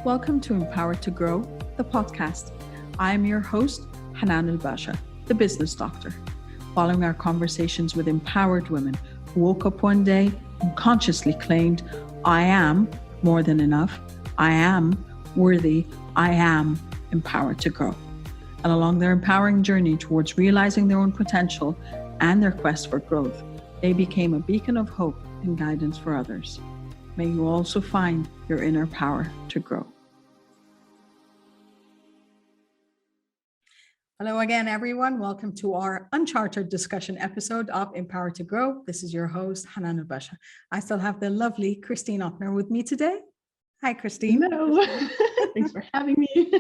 Welcome to Empowered to Grow, the podcast. I am your host, Hanan Basha, the business doctor. Following our conversations with empowered women who woke up one day and consciously claimed, I am more than enough, I am worthy, I am empowered to grow. And along their empowering journey towards realizing their own potential and their quest for growth, they became a beacon of hope and guidance for others. May you also find your inner power to grow. Hello again, everyone. Welcome to our Unchartered discussion episode of Empowered to Grow. This is your host, Hanan Basha. I still have the lovely Christine Ofner with me today. Hi, Christine. Hello. Thanks for having me.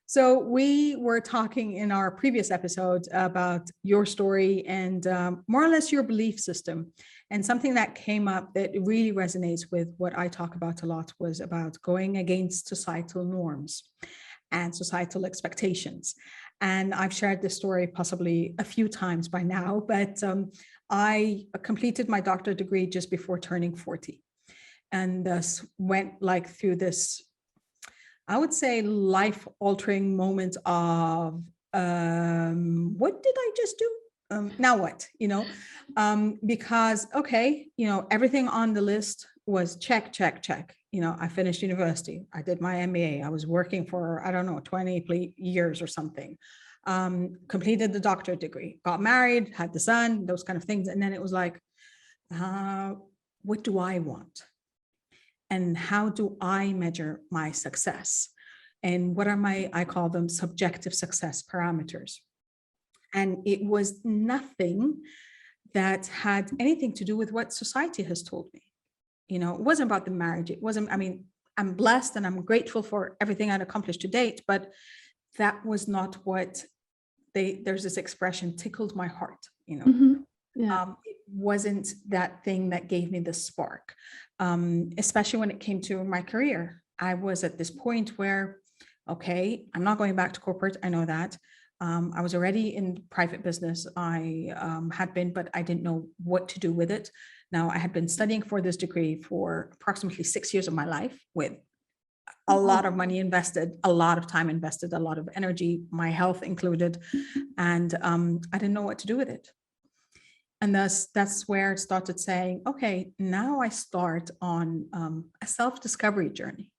So we were talking in our previous episode about your story and more or less your belief system. And something that came up that really resonates with what I talk about a lot was about going against societal norms and societal expectations. And I've shared this story possibly a few times by now, but I completed my doctorate degree just before turning 40. And thus went through this, I would say, life-altering moment of what did I just do? Now what? Because everything on the list was check. I finished university. I did my MBA. I was working for 20 years or something. Completed the doctorate degree. Got married. Had the son. Those kind of things. And then it was like, what do I want? And how do I measure my success? And what are I call them subjective success parameters. And it was nothing that had anything to do with what society has told me. It wasn't about the marriage. It wasn't, I'm blessed and I'm grateful for everything I'd accomplished to date, but that was not what there's this expression, tickled my heart, Mm-hmm. Yeah. It wasn't that thing that gave me the spark, especially when it came to my career. I was at this point where, okay, I'm not going back to corporate. I know that. I was already in private business. I had been, but I didn't know what to do with it. Now, I had been studying for this degree for approximately 6 years of my life with a lot of money invested, a lot of time invested, a lot of energy, my health included. And I didn't know what to do with it. And thus, that's where it started saying, okay, now I start on a self-discovery journey.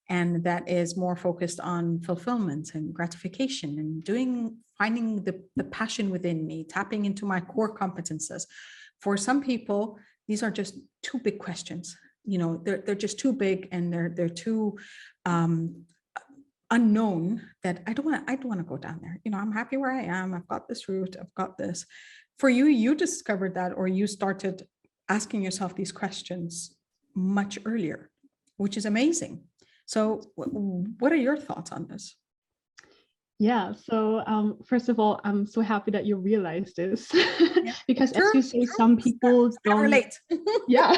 And that is more focused on fulfillment and gratification and finding the passion within me, tapping into my core competences. For some people, these are just too big questions. They're just too big and they're too unknown that I don't want to go down there. I'm happy where I am. I've got this route. I've got this. For you, you discovered that, or you started asking yourself these questions much earlier, which is amazing. So what are your thoughts on this? Yeah. So first of all, I'm so happy that you realized this because as you say, some people don't relate. Yeah.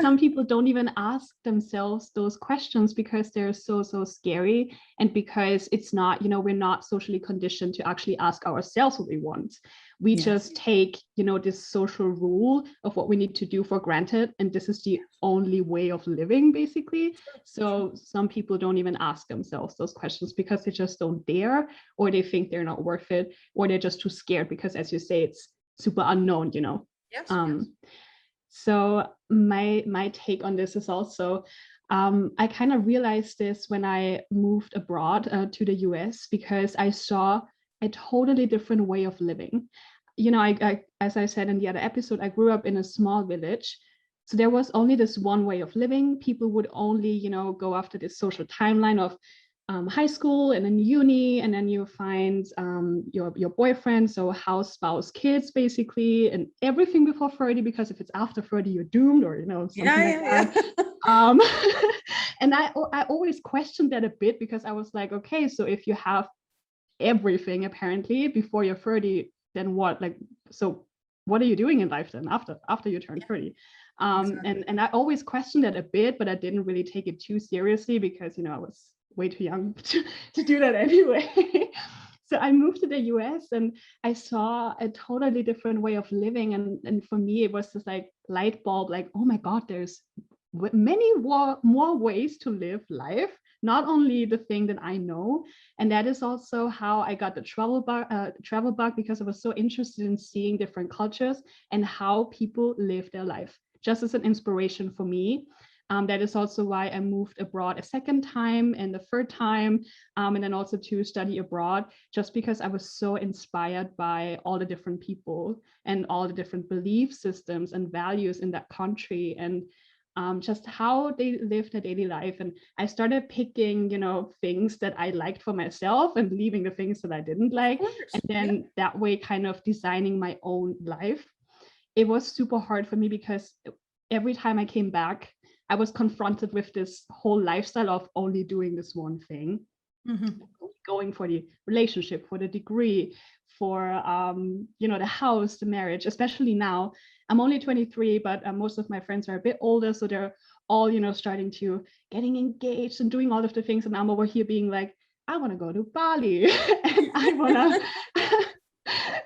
Some people don't even ask themselves those questions because they're so scary. And because it's not, we're not socially conditioned to actually ask ourselves what we want. We just take, this social rule of what we need to do for granted. And this is the only way of living, basically. So some people don't even ask themselves those questions because they just don't dare, or they think they're not worth it, or they're just too scared because, as you say, it's super unknown, Yes. So my take on this is also, I kind of realized this when I moved abroad to the US, because I saw a totally different way of living. I as I said in the other episode, I grew up in a small village. So there was only this one way of living. People would only, go after this social timeline of high school and then uni, and then you find your boyfriend, so house, spouse, kids, basically, and everything before 30, because if it's after 30, you're doomed, or something like that. And I always questioned that a bit, because I was like, okay, so if you have everything apparently before you're 30, then what? So what are you doing in life then after you turn 30? And I always questioned that a bit, but I didn't really take it too seriously because I was way too young to do that anyway. So I moved to the US and I saw a totally different way of living. And for me, it was just light bulb, oh my God, there's many more ways to live life, not only the thing that I know. And that is also how I got the travel bug, because I was so interested in seeing different cultures and how people live their life, just as an inspiration for me. That is also why I moved abroad a second time and the third time, and then also to study abroad, just because I was so inspired by all the different people and all the different belief systems and values in that country, and just how they live their daily life. And I started picking, things that I liked for myself and leaving the things that I didn't like. And then that way kind of designing my own life. It was super hard for me because every time I came back, I was confronted with this whole lifestyle of only doing this one thing, going for the relationship, for the degree, for the house, the marriage. Especially now, I'm only 23, but most of my friends are a bit older, so they're all starting to getting engaged and doing all of the things, and I'm over here being like, I want to go to Bali and I want to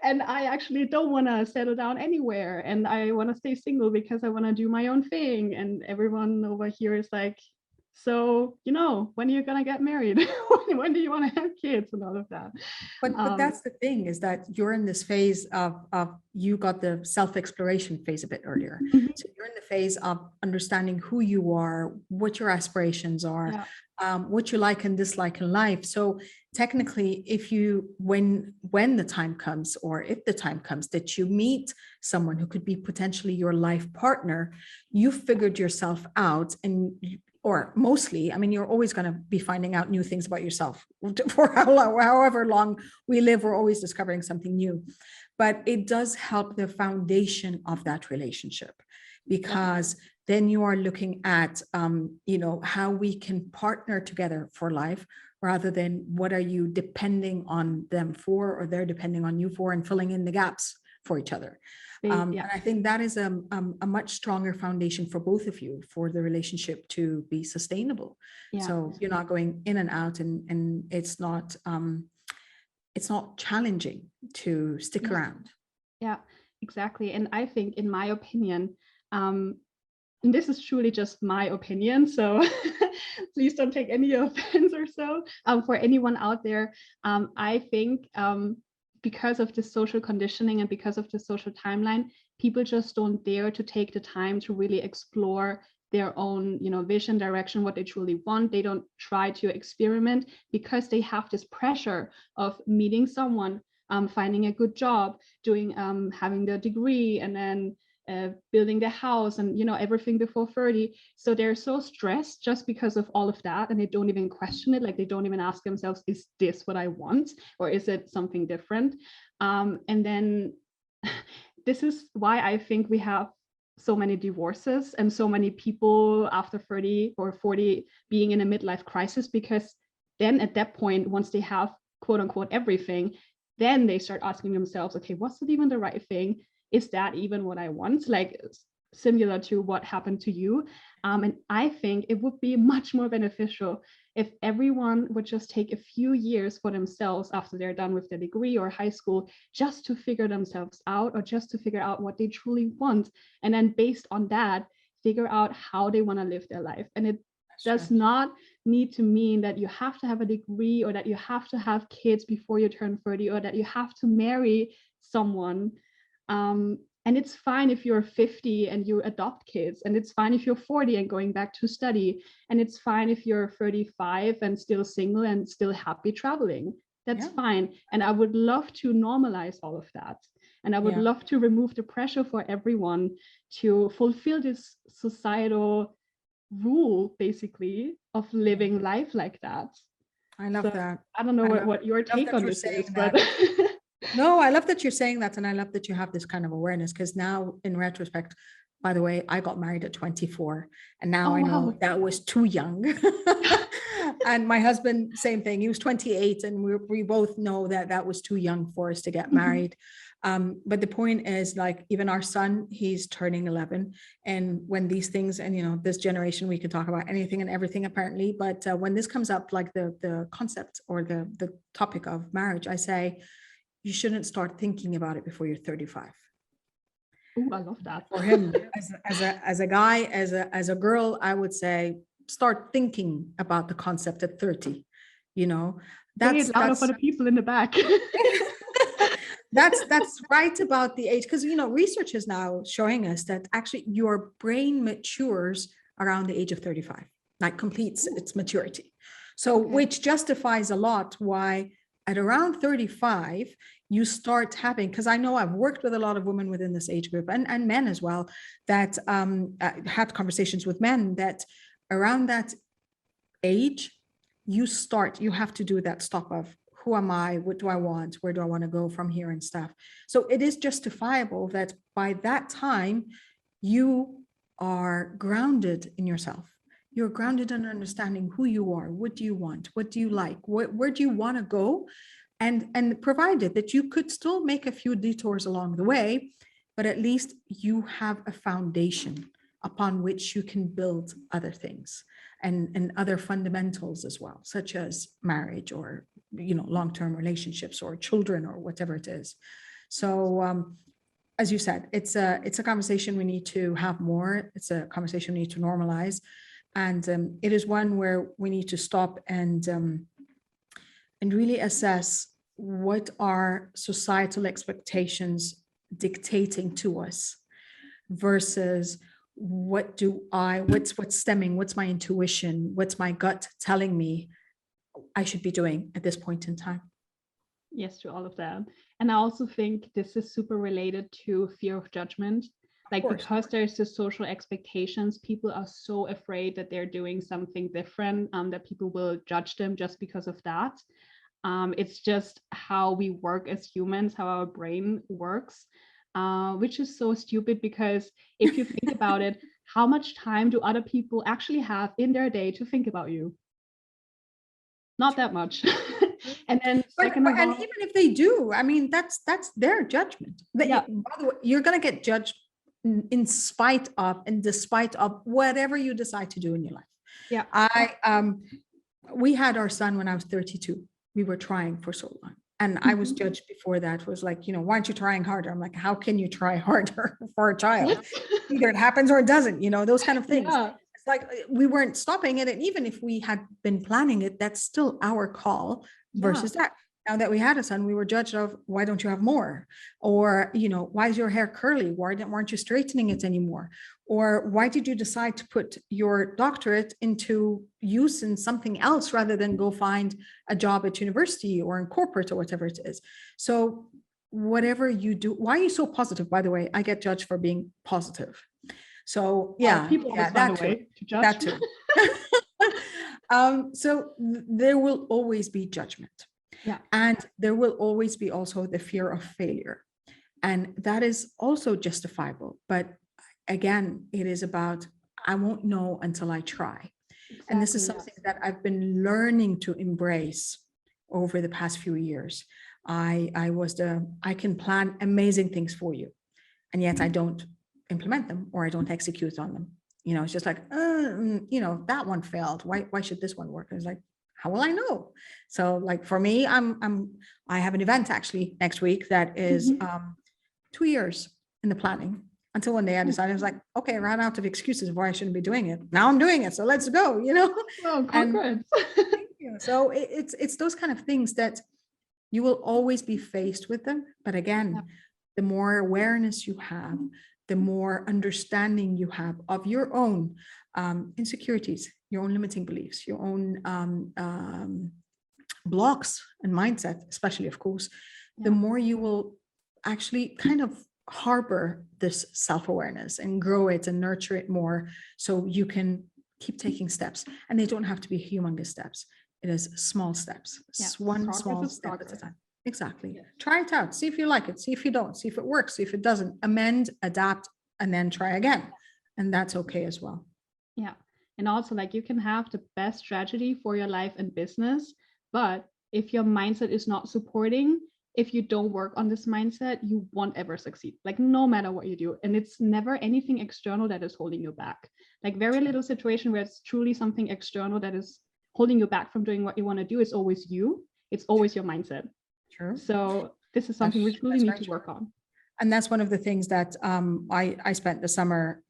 and I actually don't want to settle down anywhere, and I want to stay single because I want to do my own thing. And everyone over here is like, so when are you gonna get married? when do you want to have kids and all of that? But that's the thing, is that you're in this phase of you got the self-exploration phase a bit earlier. So you're in the phase of understanding who you are, what your aspirations are, what you like and dislike in life. So technically, if you when the time comes, or if the time comes that you meet someone who could be potentially your life partner, you figured yourself out. And or mostly, I mean, you're always going to be finding out new things about yourself. For however long we live, we're always discovering something new. But it does help the foundation of that relationship, because then you are looking at, how we can partner together for life, rather than what are you depending on them for, or they're depending on you for, and filling in the gaps for each other. And I think that is a much stronger foundation for both of you, for the relationship to be sustainable. So you're not going in and out, and it's not challenging to stick around. Yeah, exactly. And I think, in my opinion, and this is truly just my opinion, so please don't take any offense or so, for anyone out there. I think because of the social conditioning and because of the social timeline, people just don't dare to take the time to really explore their own, vision, direction, what they truly want. They don't try to experiment because they have this pressure of meeting someone, finding a good job, doing, having the degree, and then building the house, and everything before 30. So they're so stressed just because of all of that, and they don't even question it. Like, they don't even ask themselves, is this what I want, or is it something different? And then this is why I think we have so many divorces and so many people after 30 or 40 being in a midlife crisis, because then at that point, once they have quote unquote everything, then they start asking themselves, okay, what's it even the right thing? Is that even what I want? Like, similar to what happened to you. And I think it would be much more beneficial if everyone would just take a few years for themselves after they're done with their degree or high school, just to figure themselves out, or just to figure out what they truly want. And then based on that, figure out how they want to live their life. And it does not need to mean that you have to have a degree, or that you have to have kids before you turn 30, or that you have to marry someone. And it's fine if you're 50 and you adopt kids, and it's fine if you're 40 and going back to study, and it's fine if you're 35 and still single and still happy traveling. That's fine. And I would love to normalize all of that. And I would love to remove the pressure for everyone to fulfill this societal rule, basically, of living life like that. I love that. I don't know what your take on this is, but no, I love that you're saying that. And I love that you have this kind of awareness, because now in retrospect, by the way, I got married at 24, and now I know that was too young. And my husband, same thing. He was 28, and we both know that that was too young for us to get married. But the point is, like, even our son, he's turning 11. And when these things, and this generation, we could talk about anything and everything apparently, but when this comes up, like the concept or the topic of marriage, I say, you shouldn't start thinking about it before you're 35. Oh, I love that. For him, as a guy, as a girl, I would say start thinking about the concept at 30. You know, Say it louder for the people in the back. that's right about the age, because research is now showing us that actually your brain matures around the age of 35, like completes its maturity. So which justifies a lot why at around 35 you start having, because I know I've worked with a lot of women within this age group and men as well, that had conversations with men that around that age you have to do that stop of who am I, what do I want, where do I want to go from here and stuff. So it is justifiable that by that time you are grounded in yourself. You're grounded in understanding who you are, what do you want, what do you like, where do you want to go, and provided that you could still make a few detours along the way, but at least you have a foundation upon which you can build other things and other fundamentals as well, such as marriage or long-term relationships or children or whatever it is. So as you said, it's a conversation we need to have more. It's a conversation we need to normalize, and it is one where we need to stop and really assess what are societal expectations dictating to us versus what's stemming, what's my intuition, what's my gut telling me I should be doing at this point in time. Yes, to all of that. And I also think this is super related to fear of judgment. Like, because there's the social expectations, people are so afraid that they're doing something different, that people will judge them just because of that. It's just how we work as humans, how our brain works, which is so stupid, because if you think about it, how much time do other people actually have in their day to think about you? Not that much. And then and even if they do, I mean, that's their judgment. Yeah. By the way, you're going to get judged in spite of and despite of whatever you decide to do in your life. Yeah. We had our son when I was 32. We were trying for so long. And I was judged before that, was like, why aren't you trying harder? I'm like, how can you try harder for a child? Either it happens or it doesn't, those kind of things. Yeah. It's like we weren't stopping it. And even if we had been planning it, that's still our call versus that. Now that we had a son, we were judged of, why don't you have more? Or, why is your hair curly? Why weren't you straightening it anymore? Or why did you decide to put your doctorate into use in something else rather than go find a job at university or in corporate or whatever it is? So whatever you do, why are you so positive? By the way, I get judged for being positive. So people that too. That too. So there will always be judgment. Yeah. And there will always be also the fear of failure. And that is also justifiable. But again, it is about, I won't know until I try. Exactly, and this is something that I've been learning to embrace over the past few years. I can plan amazing things for you, and yet I don't implement them or I don't execute on them. It's just like, that one failed. Why should this one work? And it's like, how will I know? So like for me, I have an event actually next week that is 2 years in the planning, until one day I decided, I was like, okay, I ran out of excuses of why I shouldn't be doing it. Now I'm doing it. So let's go, Well, congrats. So it's those kind of things that you will always be faced with them. But again, the more awareness you have, the more understanding you have of your own insecurities, your own limiting beliefs, your own blocks and mindset, especially, of course, the more you will actually kind of harbor this self-awareness and grow it and nurture it more, so you can keep taking steps. And they don't have to be humongous steps. It is small steps, one small step at a time. Exactly. Yeah. Try it out. See if you like it. See if you don't. See if it works. See if it doesn't. Amend, adapt, and then try again. And that's okay as well. Yeah. And also, like, you can have the best strategy for your life and business, but if your mindset is not supporting, if you don't work on this mindset, you won't ever succeed. Like, no matter what you do. And it's never anything external that is holding you back. Like, very little situation where it's truly something external that is holding you back from doing what you want to do. It's always you. It's always your mindset. True. So this is something we really need to work on. And that's one of the things that I spent the summer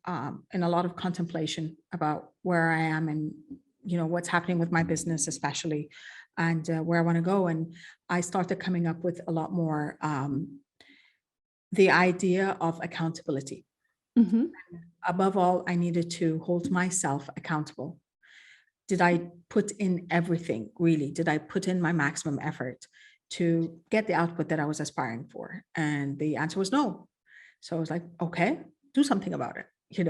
in a lot of contemplation about where I am and, what's happening with my business, especially, and where I want to go. And I started coming up with a lot more the idea of accountability. Mm-hmm. Above all, I needed to hold myself accountable. Did I put in everything, really? Did I put in my maximum effort to get the output that I was aspiring for? And the answer was no. So I was like, okay, do something about it, get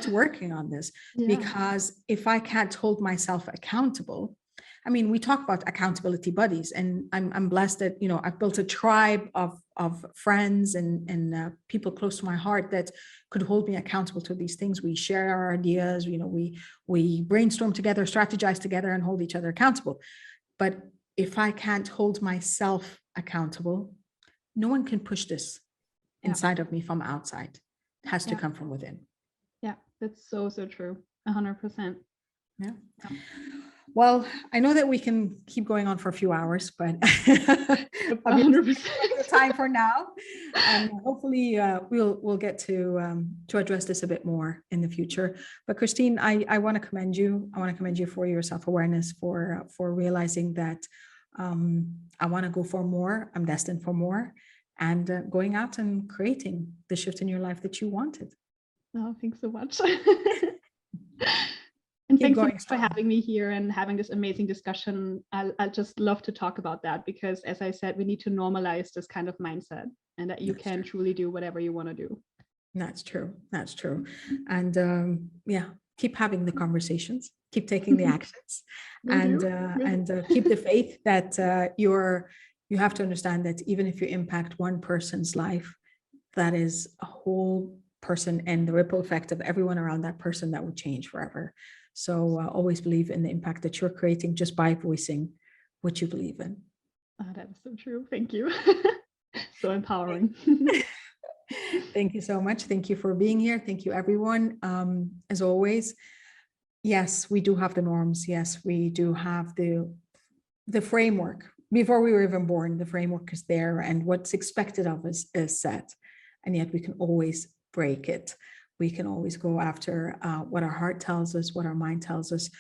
to working on this. Yeah. Because if I can't hold myself accountable, I mean, we talk about accountability buddies, and I'm blessed that, I've built a tribe of friends and people close to my heart that could hold me accountable to these things. We share our ideas, we brainstorm together, strategize together, and hold each other accountable. But if I can't hold myself accountable, no one can push this inside of me from outside. It has to come from within. Yeah, that's so true. 100%. Yeah. Well, I know that we can keep going on for a few hours, but 100% time for now, and hopefully we'll get to address this a bit more in the future. But Christine, I want to commend you. I want to commend you for your self-awareness, for realizing that I want to go for more. I'm destined for more, and going out and creating the shift in your life that you wanted. Oh, thanks so much. And thanks so much for having me here and having this amazing discussion. I just love to talk about that, because, as I said, we need to normalize this kind of mindset, and that you can truly do whatever you want to do. That's true. And keep having the conversations, keep taking the actions, and keep the faith that you have to understand that even if you impact one person's life, that is a whole person, and the ripple effect of everyone around that person that will change forever. So always believe in the impact that you're creating just by voicing what you believe in. Oh, that is so true. Thank you. So empowering. Thank you so much. Thank you for being here. Thank you, everyone. As always, yes, we do have the norms. Yes, we do have the framework. Before we were even born, the framework is there, and what's expected of us is set. And yet we can always break it. We can always go after what our heart tells us, what our mind tells us.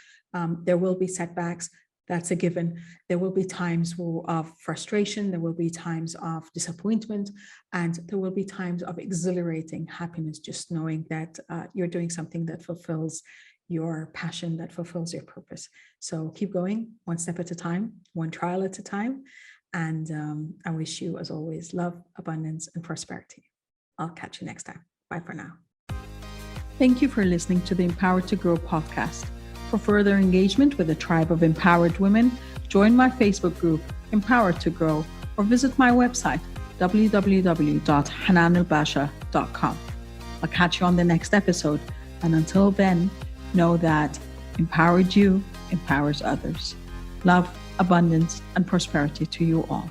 There will be setbacks. That's a given. There will be times of frustration. There will be times of disappointment. And there will be times of exhilarating happiness, just knowing that you're doing something that fulfills your passion, that fulfills your purpose. So keep going, one step at a time, one trial at a time. And I wish you, as always, love, abundance, and prosperity. I'll catch you next time. Bye for now. Thank you for listening to the Empowered to Grow podcast. For further engagement with a tribe of empowered women, join my Facebook group, Empowered to Grow, or visit my website, www.hananulbasha.com. I'll catch you on the next episode. And until then, know that empowered you empowers others. Love, abundance, and prosperity to you all.